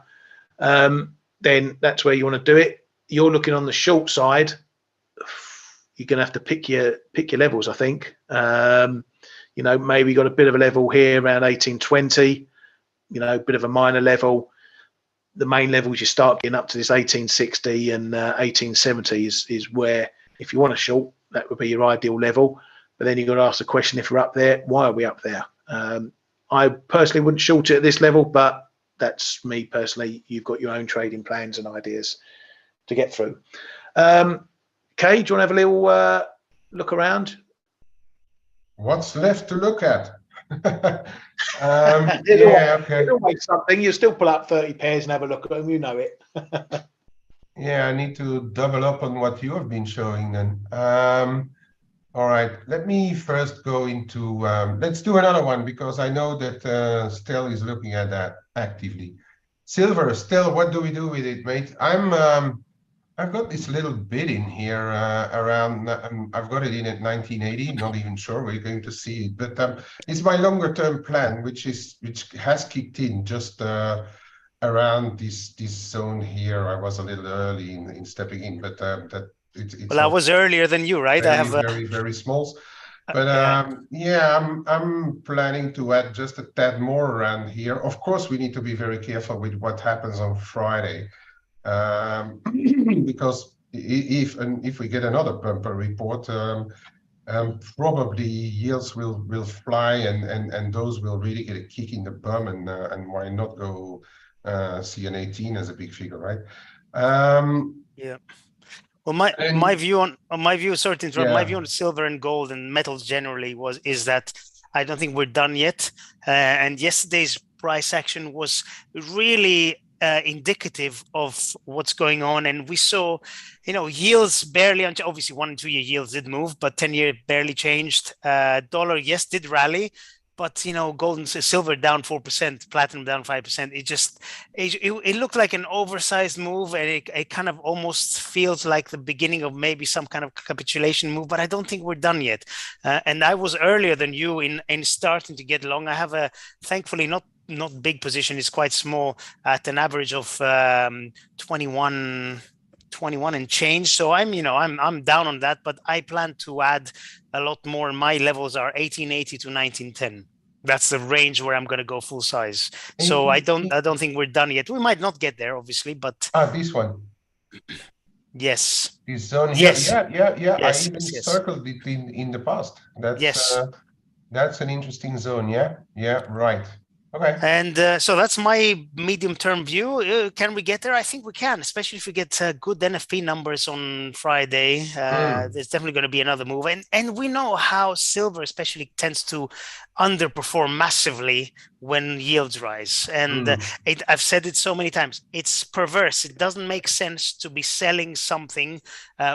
then that's where you want to do it. You're looking on the short side. You're going to have to pick your levels, I think. You know, maybe got a bit of a level here around 1820. You know, a bit of a minor level. The main levels you start getting up to this 1860 and 1870 is where, if you want to short, that would be your ideal level. But then you've got to ask the question, if we're up there, why are we up there? I personally wouldn't short it at this level, but that's me personally. You've got your own trading plans and ideas to get through. Kay, do you want to have a little look around? What's left to look at? Yeah, okay. It'll make something. You still pull up 30 pairs and have a look at them. You know it. Yeah, I need to double up on what you have been showing then. All right, let me first go into, let's do another one because I know that Stel is looking at that actively. Silver, Stel, what do we do with it, mate? I've got this little bid in here around, I've got it in at 1980, not even sure we're going to see it, but it's my longer term plan, which has kicked in just around this zone here. I was a little early in stepping in, but it's Well, I not was earlier than you, right? I very, have a, very, very small. But yeah. yeah, I'm planning to add just a tad more around here. Of course, we need to be very careful with what happens on Friday, because if we get another bumper report, probably yields will fly, and those will really get a kick in the bum, and why not go see an 18 as a big figure, right? Yeah. Well, my view sorry to interrupt, my Yeah. view on silver and gold and metals generally is that I don't think we're done yet. And yesterday's price action was really indicative of what's going on. And we saw, yields barely, obviously 1 and 2 year yields did move, but 10-year barely changed. Dollar, yes, did rally. But gold and silver down 4%, platinum down 5%. It looked like an oversized move, and it kind of almost feels like the beginning of maybe some kind of capitulation move. But I don't think we're done yet. And I was earlier than you in starting to get long. I have a thankfully not big position. It's quite small at an average of 21 and change. So I'm down on that, but I plan to add a lot more. My levels are 1880 to 1910. That's the range where I'm going to go full size. So I don't think we're done yet. We might not get there, obviously, but This one. Yes. This zone here. Yes. Yeah. Yes, I even yes. circled it in the past. Yes. That's an interesting zone. Yeah, right. Okay. And so that's my medium-term view. Can we get there? I think we can, especially if we get good NFP numbers on Friday. There's definitely going to be another move. And we know how silver especially tends to underperform massively when yields rise. And I've said it so many times. It's perverse. It doesn't make sense to be selling something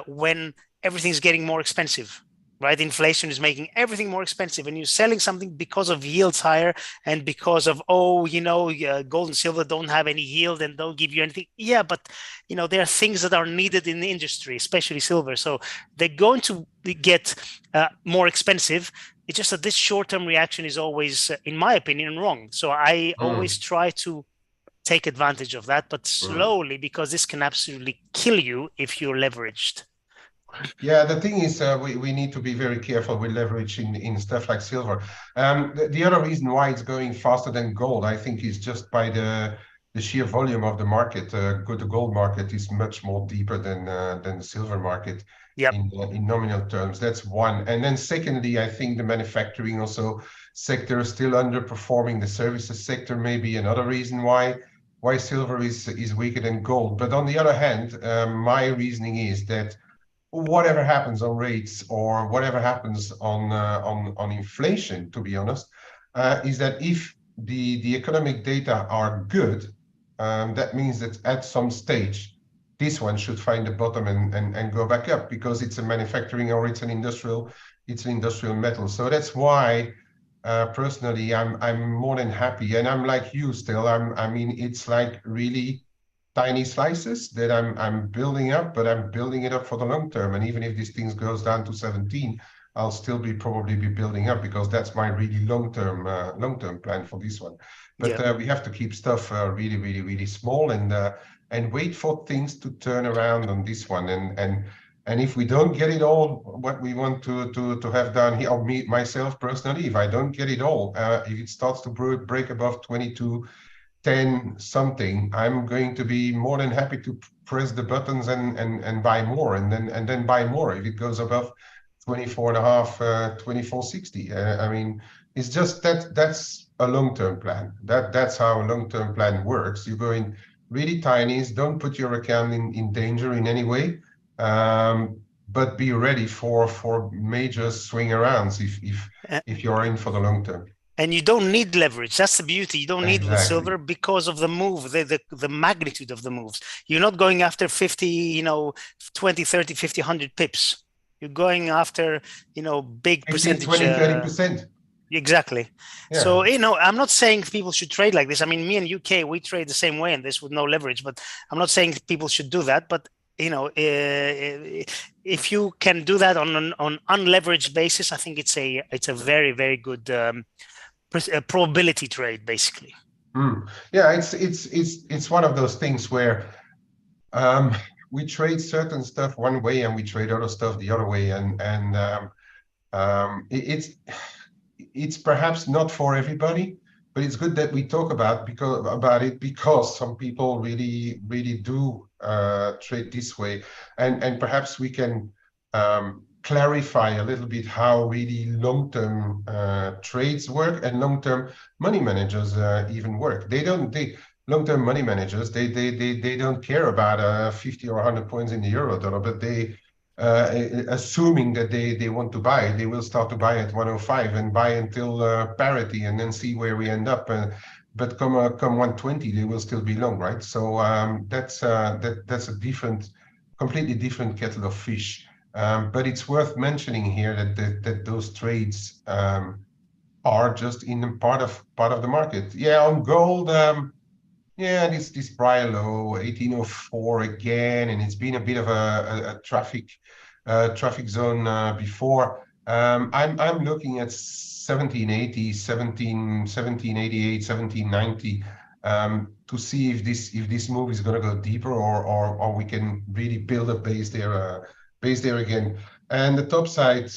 when everything's getting more expensive. Right, inflation is making everything more expensive, and you're selling something because of yields higher and because of gold and silver don't have any yield and don't give you anything. Yeah, but there are things that are needed in the industry, especially silver. So they're going to get more expensive. It's just that this short-term reaction is always, in my opinion, wrong. So I always try to take advantage of that, but slowly, because this can absolutely kill you if you're leveraged. Yeah, the thing is, we need to be very careful with leverage in stuff like silver. The other reason why it's going faster than gold, I think, is just by the sheer volume of the market. The gold market is much more deeper than the silver market. Yep. In nominal terms. That's one. And then secondly, I think the manufacturing also sector is still underperforming. The services sector may be another reason why silver is weaker than gold. But on the other hand, my reasoning is that whatever happens on rates or whatever happens on inflation, to be honest, is that if the economic data are good, that means that at some stage, this one should find the bottom and go back up, because it's a manufacturing or it's an industrial metal. So that's why personally I'm more than happy, and I'm like you still. I mean, it's like really tiny slices that I'm building up, but I'm building it up for the long term. And even if this thing goes down to 17, I'll still probably be building up, because that's my really long-term plan for this one. But we have to keep stuff really, really, really small and wait for things to turn around on this one. And if we don't get it all, what we want to have done here, or me myself personally, if I don't get it all, if it starts to break above 22.10 something, I'm going to be more than happy to press the buttons and buy more, and then buy more if it goes above 24.5, 24.60. I mean, it's just that's a long-term plan. That's how a long-term plan works. You go in really tinies. Don't put your account in danger in any way, but be ready for major swing arounds if you're in for the long term. And you don't need leverage. That's the beauty. You don't need with silver because of the move, the magnitude of the moves. You're not going after 50, 20, 30, 50, 100 pips. You're going after, big 15, percentage. 20, 30%. Exactly. Yeah. So, I'm not saying people should trade like this. I mean, me and UK, we trade the same way in this with no leverage, but I'm not saying people should do that. But, if you can do that on an unleveraged basis, I think it's a very, very good probability trade, basically. Yeah, it's one of those things where, if you look at the chart, we trade certain stuff one way and we trade other stuff the other way, and it's perhaps not for everybody, but it's good that we talk about it because some people really do trade this way, and perhaps we can clarify a little bit how really long-term trades work and long-term money managers even work. Long-term money managers, they don't care about 50 or 100 points in the euro dollar, but they assuming that they want to buy, they will start to buy at 105 and buy until parity and then see where we end up. But come 120, they will still be long, right? So that's a completely different kettle of fish. But it's worth mentioning here that those trades are just in the part of the market. Yeah, on gold. Yeah, this prior low 1804 again, and it's been a bit of a traffic zone before. I'm looking at 1780, 1788, 1790 to see if this move is going to go deeper or we can really build a base there again. And the top side.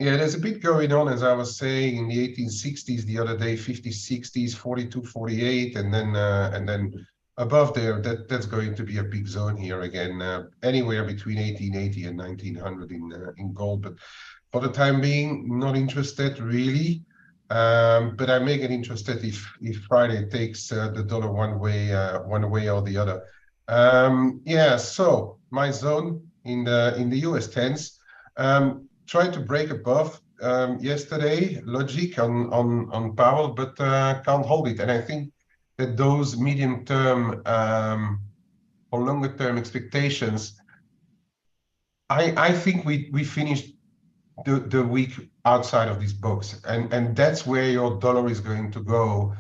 Yeah, there's a bit going on, as I was saying, in the 1860s the other day, 50s, 60s, 42, 48, and then above there, that's going to be a big zone here again, anywhere between 1880 and 1900 in gold. But for the time being, not interested really. But I may get interested if Friday takes the dollar one way or the other. Yeah, so my zone in the US tens. Tried to break above yesterday, logic on Powell, but can't hold it. And I think that those medium-term or longer-term expectations, I think we finished the week outside of this box, and that's where your dollar is going to go,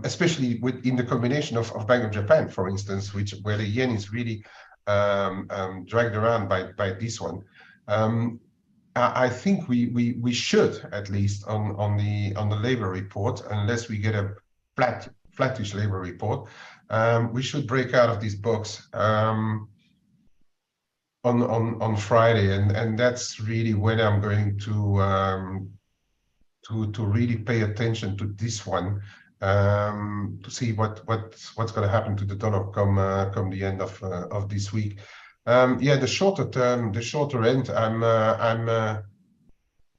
especially in the combination of Bank of Japan, for instance, where the yen is really dragged around by this one. I think we should, at least on the labor report, unless we get a flattish labor report, we should break out of this box on Friday, and that's really when I'm going to really pay attention to this one, to see what's going to happen to the dollar come the end of this week. Yeah, the shorter end,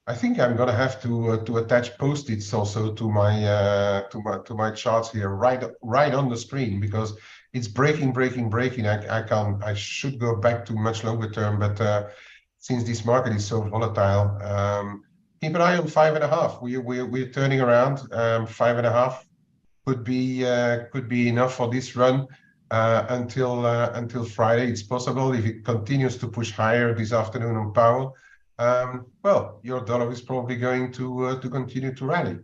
I think I'm gonna have to attach post-its also to my charts here, right on the screen, because it's breaking. I should go back to much longer term, but since this market is so volatile, keep an eye on 5.5. We're turning around. 5.5 could be enough for this run. Until Friday, it's possible. If it continues to push higher this afternoon on Powell, well, your dollar is probably going to continue to rally.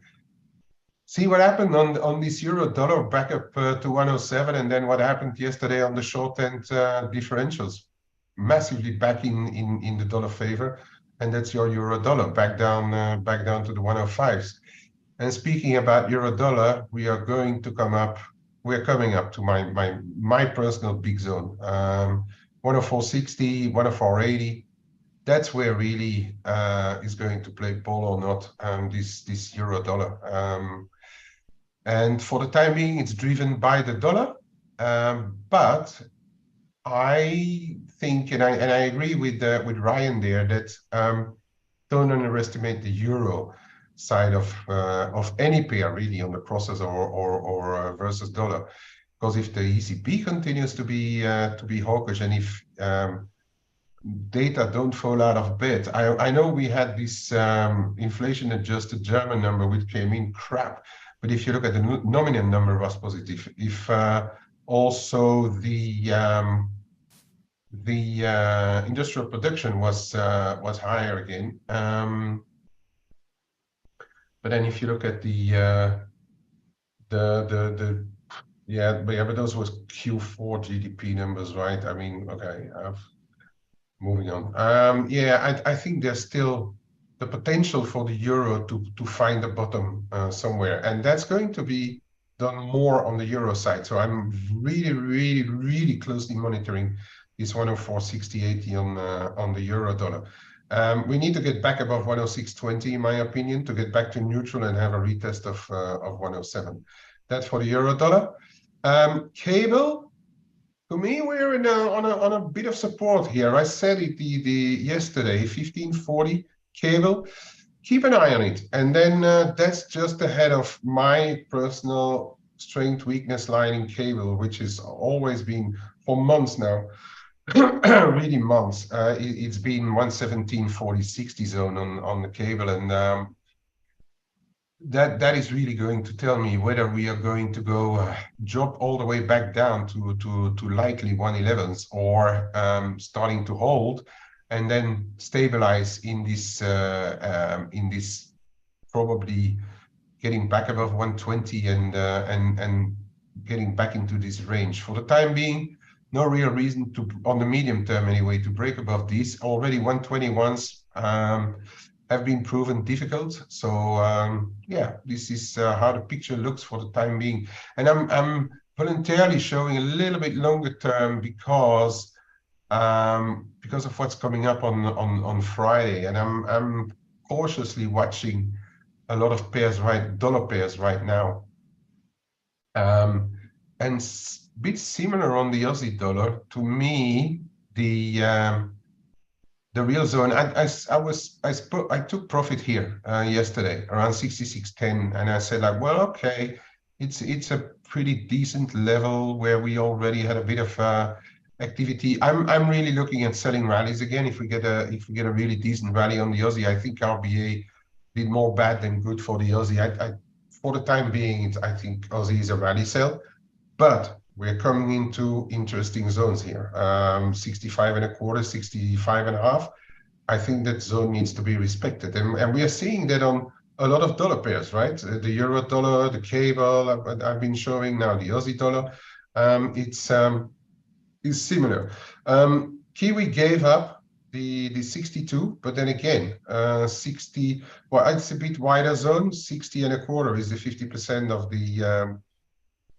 See what happened on this euro dollar back up to 107, and then what happened yesterday on the short end differentials, massively back in the dollar favor, and that's your euro dollar back down to the 105s. And speaking about euro dollar, we are going to come up. We're coming up to my personal big zone, 104.60, 104.80. That's where really is going to play ball or not, this euro dollar. And for the time being, it's driven by the dollar. But I think, and I agree with Ryan there, that don't underestimate the euro side of any pair really on the crosses or versus dollar, because if the ECB continues to be hawkish, and if data don't fall out of bed, I know we had this inflation adjusted German number which came in crap, but if you look at the nominal number was positive. If also the industrial production was higher again. But then if you look at but those was Q4 GDP numbers, right? I mean, okay, moving on. Yeah, I think there's still the potential for the euro to find a bottom somewhere, and that's going to be done more on the euro side. So I'm really closely monitoring this 104.6080 on the euro dollar. We need to get back above 106.20, in my opinion, to get back to neutral and have a retest of 107. That's for the euro dollar. Cable, to me, we're on a bit of support here. I said it yesterday, 1540 cable. Keep an eye on it. And then that's just ahead of my personal strength weakness line in cable, which has always been for months now. Really months. It's been 117.40-60 zone on the cable, and that is really going to tell me whether we are going to go drop all the way back down to likely 111s, or starting to hold and then stabilize in this probably getting back above 120 and getting back into this range. For the time being, no real reason to, on the medium term anyway, to break above these. Already 121s have been proven difficult. So yeah, this is how the picture looks for the time being. And I'm voluntarily showing a little bit longer term because of what's coming up on Friday, and I'm cautiously watching a lot of pairs, dollar pairs right now, and a bit similar on the Aussie dollar. To me, the real zone. I took profit here yesterday around 66.10, and I said, like, well, okay, it's a pretty decent level where we already had a bit of activity. I'm really looking at selling rallies again. If we get a really decent rally on the Aussie, I think RBA did more bad than good for the Aussie. For the time being, I think Aussie is a rally sell, but we're coming into interesting zones here. 65.25, 65.5. I think that zone needs to be respected, and we are seeing that on a lot of dollar pairs, right? The euro dollar, the cable. I've been showing now the Aussie dollar. Is similar. Kiwi gave up the 62, but then again, 60. Well, it's a bit wider zone. 60.25 is the 50%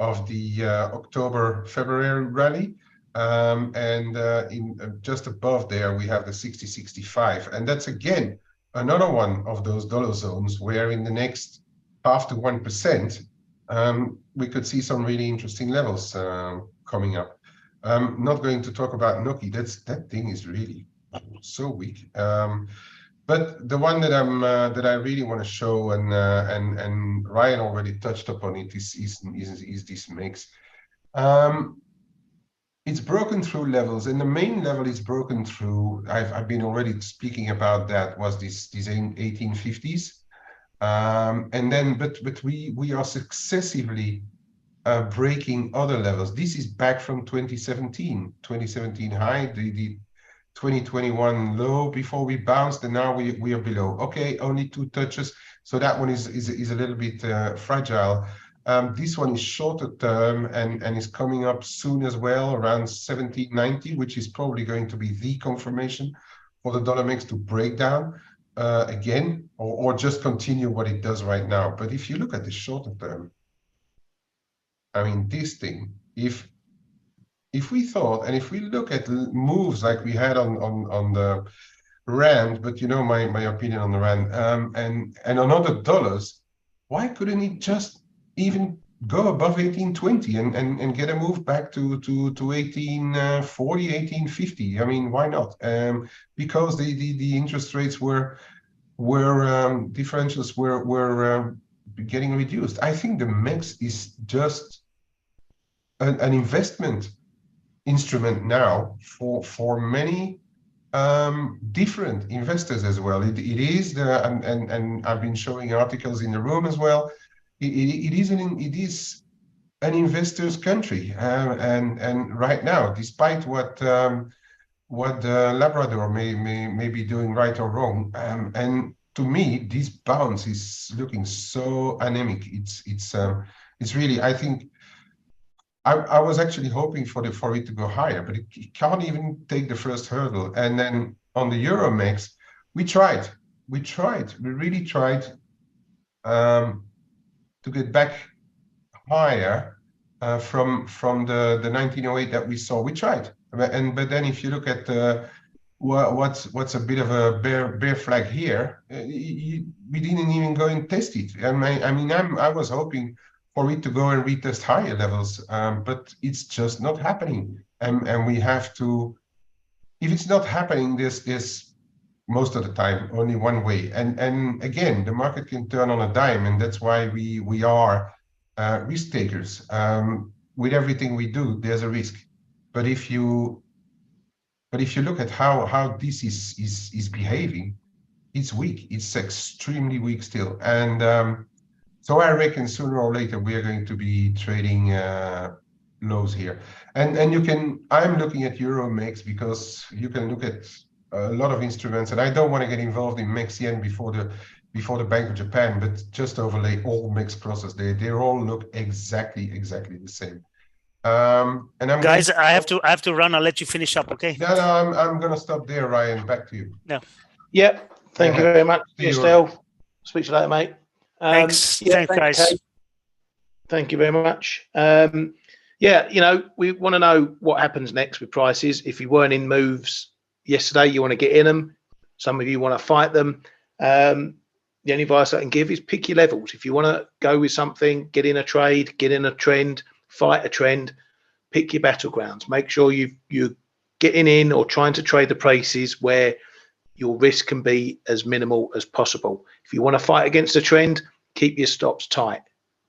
of the October-February rally, and in just above there we have the 60.65, and that's again another one of those dollar zones where in the next 0.5 to 1%, we could see some really interesting levels coming up. I'm not going to talk about Noki. That thing is really so weak. But the one that I really want to show, and Ryan already touched upon it, is this mix. It's broken through levels, and the main level is broken through. I've been already speaking about that. Was these 1850s, and then but we are successively breaking other levels. This is back from 2017 high, the 2021 low before we bounced, and now we are below. Okay, only 2 touches, so that one is a little bit fragile. This one is shorter term and is coming up soon as well, around 1790, which is probably going to be the confirmation for the dollar mix to break down again, or just continue what it does right now. But if you look at the shorter term, I mean, this thing, if we thought, and if we look at moves like we had on the Rand, but you know my opinion on the Rand, and on other dollars, why couldn't it just even go above 1820 and get a move back to 1840, 1850? I mean, why not? Because the interest rates were differentials were getting reduced. I think the mix is just an investment instrument now for many different investors as well. It is and I've been showing articles in the room as well. It is an investor's country, and right now, despite what Labrador may be doing right or wrong, and to me, this bounce is looking so anemic. It's really, I think, I was actually hoping for it to go higher, but it can't even take the first hurdle. And then on the Euromex, we really tried to get back. higher from the 1908 that we saw. We tried, but then if you look at what's a bit of a bear flag here, we didn't even go and test it. I was hoping for it to go and retest higher levels, but it's just not happening. And we have to, if it's not happening, there's most of the time only one way. And again, the market can turn on a dime, and that's why we are risk takers. With everything we do, there's a risk. But if you look at how this is behaving, it's weak. It's extremely weak still. And so I reckon sooner or later we are going to be trading lows here. And you can, I'm looking at Euromex because you can look at a lot of instruments, and I don't want to get involved in MEX yen before the Bank of Japan, but just overlay all MEX process. They all look exactly the same. And I'm guys, I have to run. I'll let you finish up, okay? No, I'm gonna stop there, Ryan. Back to you. No. Yeah. Thank you very much. Yes, Dale. Speak to you later, mate. Thanks. Thanks, guys. Kate. Thank you very much. Yeah, you know, we want to know what happens next with prices. If you weren't in moves yesterday, you want to get in them. Some of you want to fight them. The only advice I can give is pick your levels. If you want to go with something, get in a trade, get in a trend, fight a trend, pick your battlegrounds. Make sure you're getting in or trying to trade the places where your risk can be as minimal as possible. If you want to fight against a trend, keep your stops tight,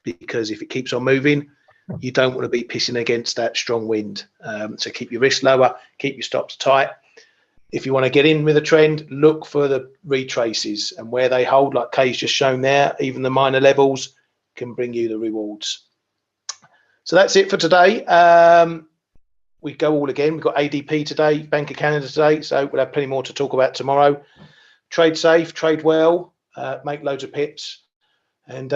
because if it keeps on moving, you don't want to be pissing against that strong wind. So keep your risk lower, keep your stops tight. If you want to get in with a trend, look for the retraces, and where they hold, like Kay's just shown there, even the minor levels can bring you the rewards. So that's it for today. We go all again. We've got ADP today, Bank of Canada today, so we'll have plenty more to talk about tomorrow. Trade safe, trade well, make loads of pips, and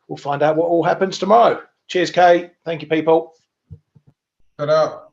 we'll find out what all happens tomorrow. Cheers, Kay. Thank you, people. Ta-da.